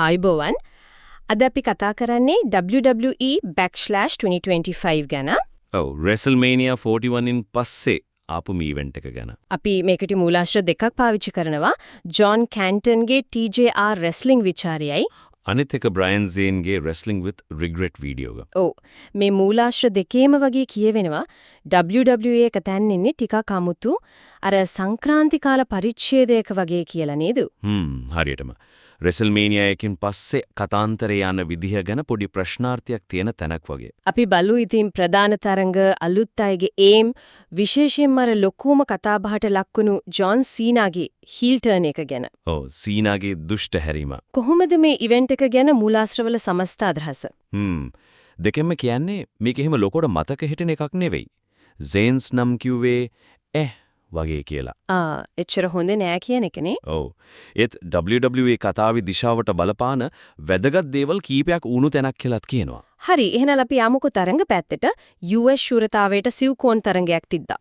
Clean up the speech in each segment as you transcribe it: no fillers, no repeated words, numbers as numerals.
ආයිබෝවන්. අද අපි කතා කරන්නේ WWE/2025 ගැන. ඔව් WrestleMania 41 ඉන් පස්සේ ආපු ඉවෙන්ට් එක ගැන. අපි මේකට මූලාශ්‍ර දෙකක් පාවිච්චි කරනවා. ජොන් කැන්ටන්ගේ TJR Wrestling විචාරයයි. අනිත් එක බ්‍රයන් සේන්ගේ Wrestling with Regret වීඩියෝ එක. ඔව් මේ මූලාශ්‍ර දෙකේම වගේ කියවෙනවා WWE එක තැන් ඉන්නේ ටිකක් අමුතු අර සංක්‍රාන්ති කාල පරිච්ඡේදයක වගේ කියලා නේද? හරියටම. WrestleMania එකකින් පස්සේ කතාන්තරේ යන විදිහ ගැන පොඩි ප්‍රශ්නාර්ථයක් තියෙන තැනක් වගේ. අපි බලු ඉතින් ප්‍රධාන තරංග අලුත් අයගේ ඒම් විශේෂයෙන්ම අර ලොකුම කතාබහට ලක්වුණු ජොන් සීනාගේ හීල් ටර්න් එක ගැන. ඔව් සීනාගේ දුෂ්ට හැරීම. කොහොමද මේ ඉවෙන්ට් එක ගැන මූලාශ්‍රවල සමස්ත අදහස? දෙකෙන්ම කියන්නේ මේක එහෙම ලොකෝට මතක හිටින එකක් නෙවෙයි. ජේන්ස් නම් කිව්වේ වගේ කියලා. එච්චර හොඳ නෑ කියන එකනේ. ඔව්. ඒත් WWE කතාවේ දිශාවට බලපාන වැදගත් දේවල් කීපයක් වුණු තැනක් කියලාත් කියනවා. හරි, එහෙනම් අපි යමුකෝ තරංග පැත්තට. US ශූරතාවයට සිව්කෝන් තරංගයක් තිද්දා.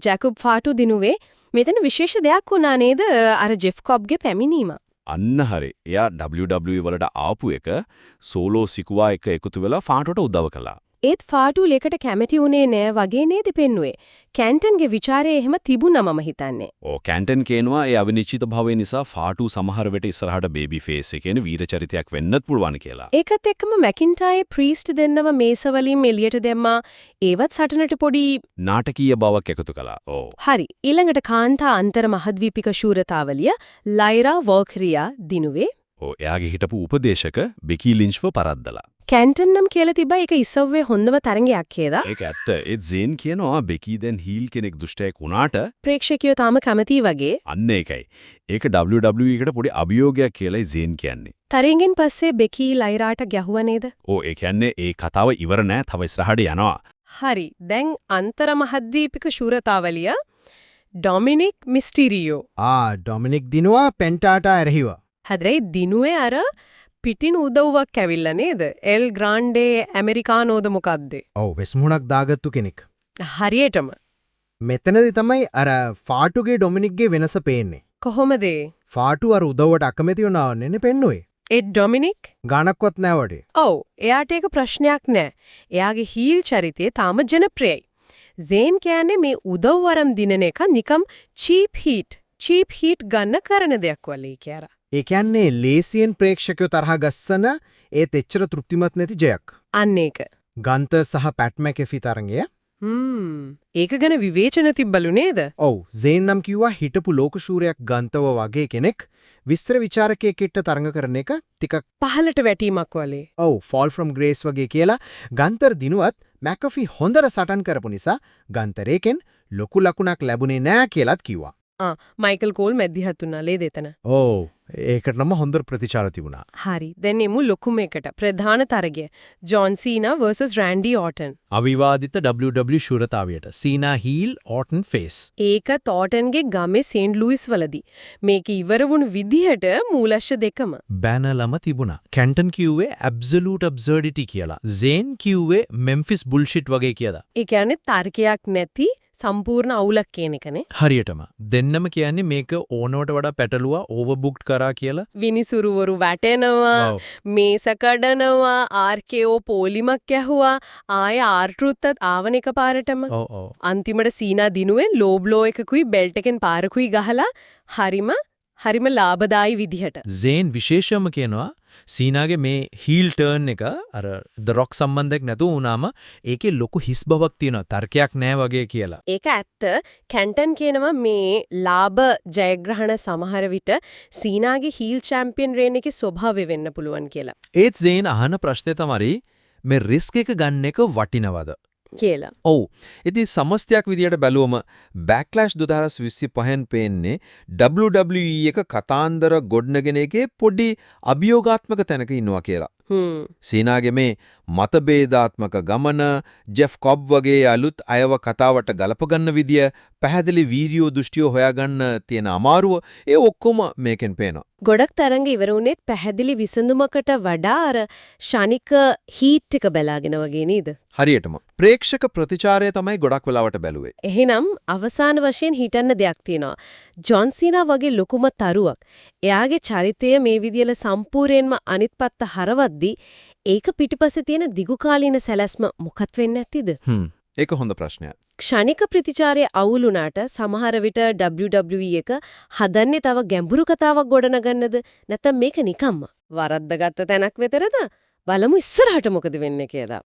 ජැකබ් ෆාටු දිනුවේ මෙතන විශේෂ දෙයක් වුණා නේද? අර ජෙෆ් කොබ්ගේ පැමිණීම. අන්න හරි. එයා WWE වලට ආපු එක සෝලෝ සිකුවා එක එකතු වෙලා ෆාටුට උදව් කළා. ඒත් ෆාටු ලේකට කැමැති උනේ නෑ වගේ නේද පෙන්නුවේ. කැන්ටන්ගේ ਵਿਚාරය එහෙම තිබුණා මම හිතන්නේ. කැන්ටන් කියනවා ඒ අවිනිශ්චිත භාවය නිසා ෆාටු සමහර වෙලට ඉස්සරහට බේබි ෆේස් එකේන වීර චරිතයක් වෙන්නත් පුළුවන් කියලා. ඒකත් එක්කම මැකින්ටායර් ප්‍රීස්ට් දෙන්නව මේස වලින් එළියට දැම්මා. ඒවත් සටනට පොඩි නාටකීය බවක් එකතු කළා. හරි. ඊළඟට කාන්තා අන්තර් මහද්වීපික ශූරතාවලිය ලයිරා වෝල්කරියා දිනුවේ. එයාගේ හිටපු උපදේශක බෙකි ලින්ච්ව පරද්දලා. කැන්ටන් නම් කියලා තිබ්බා ඒක ඉස්සෙව්වේ හොඳම තරංගයක් කියලා. ඒක ඇත්ත. ඒ ජේන් කියනවා බෙකි දැන් හීල් කෙනෙක් දුෂ්ටයෙක් වුණාට ප්‍රේක්ෂකයෝ තාම කැමති වගේ. අන්න ඒකයි. ඒක WWE එකට පොඩි අභියෝගයක් කියලායි ජේන් කියන්නේ. තරංගෙන් පස්සේ බෙකි ලයිරාට ගැහුවා නේද? ඒ කියන්නේ ඒ කතාව ඉවර නෑ. තව ඉස්සරහට යනවා. හරි. දැන් අන්තර් මහද්වීපික ශූරතාවලිය ඩොමිනික් මිස්ටීරියෝ. ඩොමිනික් දිනුවා පෙන්ටාට ඇරහිව. හැබැයි දිනුවේ අර පිටින් උදව්වක් ඇවිල්ලා නේද? එල් ග්‍රාන්ඩේ ඇමරිකානෝද මොකද්ද? ඔව් වෙස්මුණක් දාගත්තු කෙනෙක්. හරියටම. මෙතනදි තමයි අර ෆාටුගේ ඩොමිනික්ගේ වෙනස පේන්නේ. කොහොමද? ෆාටු අර උදව්වට අකමැති වුණාවන්නේ පෙන්නුවේ. ඒ ඩොමිනික් ගානක්වත් නෑ වටේ. ඔව් එයාට ඒක ප්‍රශ්නයක් නෑ. එයාගේ හීල් චරිතය තාම ජනප්‍රියයි. ජේන් කියන්නේ මේ උදව් වරම් දිනන එක නිකම් චීප් හීට් ගන්න කරන දෙයක් වගේ කියලා. ඒ කියන්නේ ලේසියෙන් ප්‍රේක්ෂකයෝ තරහ ගස්සන ඒත් එච්චර තෘප්තිමත් නැති ජයක්. අන්න ඒක. ගන්තර් සහ පැට් මැකෆී තරංගය. ඒක ගැන විවේචන තිබ්බලු නේද? ඔව් ජේන් නම් කිව්වා හිටපු ලෝකශූරයක් ගන්තව වගේ කෙනෙක් විස්තර විචාරකයෙක් එක්ක තරඟ කරන එක ටිකක් පහලට වැටීමක් වගේ. ඔව් fall from grace වගේ කියලා ගන්තර් දිනුවත් මැකෆී හොඳට සටන් කරපු නිසා ගන්තරේකෙන් ලොකු ලකුණක් ලැබුණේ නෑ කියලාත් කිව්වා. මයිකල් කෝල් මැදිහත් වුණා ලේ දෙතන. ඔව් ඒකට නම් හොඳ ප්‍රතිචාර තිබුණා. හරි. දැන් එමු ලොකුම එකට. ප්‍රධාන තරගය. John Cena vs Randy Orton. අවිවාදිත WWE ශූරතාවයට සීනා හීල් ඕටන් ෆේස්. ඒකත් ඕටන්ගේ ගමේ සේන්ට් ලූයිස් වලදී. මේක ඉවර වුණු විදිහට මූලාශ්‍ර දෙකම බැනලම තිබුණා. කැන්ටන් කිව්වේ absolute absurdity කියලා. ජේන් කිව්වේ memphis bullshit වගේ කියලා. ඒ කියන්නේ තර්කයක් නැති සම්පූර්ණ අවුලක් කියන එකනේ. හරියටම. දෙන්නම කියන්නේ මේක ඕනවට වඩා පැටලුවා ඕවර්බුක්ඩ් කරා කියලා. විනිසුරුවරු වැටෙනවා, මේස කඩනවා, RKO පොලිමක් ඇහුවා, ආය ආර්ටෘත්තත් ආවන එකපාරටම. අන්තිමට සීනා දිනුවේ ලෝ බ්ලෝ එකකුයි බෙල්ට් එකෙන් පාරකුයි ගහලා හරිම ලාභදායි විදිහට. ජේන් විශේෂම කියනවා සීනාගේ මේ හීල් ටර්න් එක අර ද රොක් සම්බන්ධයක් නැතුව වුණාම ඒකේ ලොකු හිස් බවක් තියෙනවා තර්කයක් නෑ වගේ කියලා. ඒක ඇත්ත. කැන්ටන් කියනවා මේ ලාභ ජයග්‍රහණ සමහර විට සීනාගේ හීල් චැම්පියන් රේන් එකේ ස්වභාවය වෙන්න පුළුවන් කියලා. ඒත් ජේන් අහන ප්‍රශ්නේ තමයි මේ රිස්ක් එක ගන්න එක වටිනවද කියලා. ඔව්. ඉතින් සමස්තයක් විදියට බැලුවම බෑක්ලෑෂ් 2025න් පේන්නේ WWE එක කතාන්දර ගොඩනගෙන එකේ පොඩි අභියෝගාත්මක තැනක ඉන්නවා කියලා. සීනාගේ මේ මතභේදාත්මක ගමන, ජෙෆ් කොබ් වගේ අලුත් අයව කතාවට ගලපගන්න විදිය, පැහැදිලි වීඩියෝ දෘෂ්ටිය හොයාගන්න තියෙන අමාරුව, ඒ ඔක්කොම මේකෙන් පේනවා. ගොඩක් තරංග ඉවර වුණෙත් පැහැදිලි විසඳුමකට වඩා අර ශනික හීට් එක බලාගෙන වගේ නේද? හරියටම. ප්‍රේක්ෂක ප්‍රතිචාරය තමයි ගොඩක් වෙලාවට බැලුවේ. එහෙනම් අවසාන වශයෙන් හිතන්න දෙයක් තියෙනවා. ජොන් සීනා වගේ ලොකුම තරුවක්. එයාගේ චරිතය මේ විදියට සම්පූර්ණයෙන්ම අනිත් පැත්ත හරවද්දී ඒක පිටිපස්සේ තියෙන දිගුකාලීන සැලැස්ම මොකක්ද වෙන්නේ නැතිද? ඒක හොඳ ප්‍රශ්නයක්. ක්ෂණික ප්‍රතිචාරයේ අවුල් වුණාට සමහර විට WWE එක හදන්නේ තව ගැඹුරු කතාවක් ගොඩනගන්නද නැත්නම් මේක නිකම්ම වරද්දගත්ත තැනක් වෙතරද? බලමු ඉස්සරහට මොකද වෙන්නේ කියලා.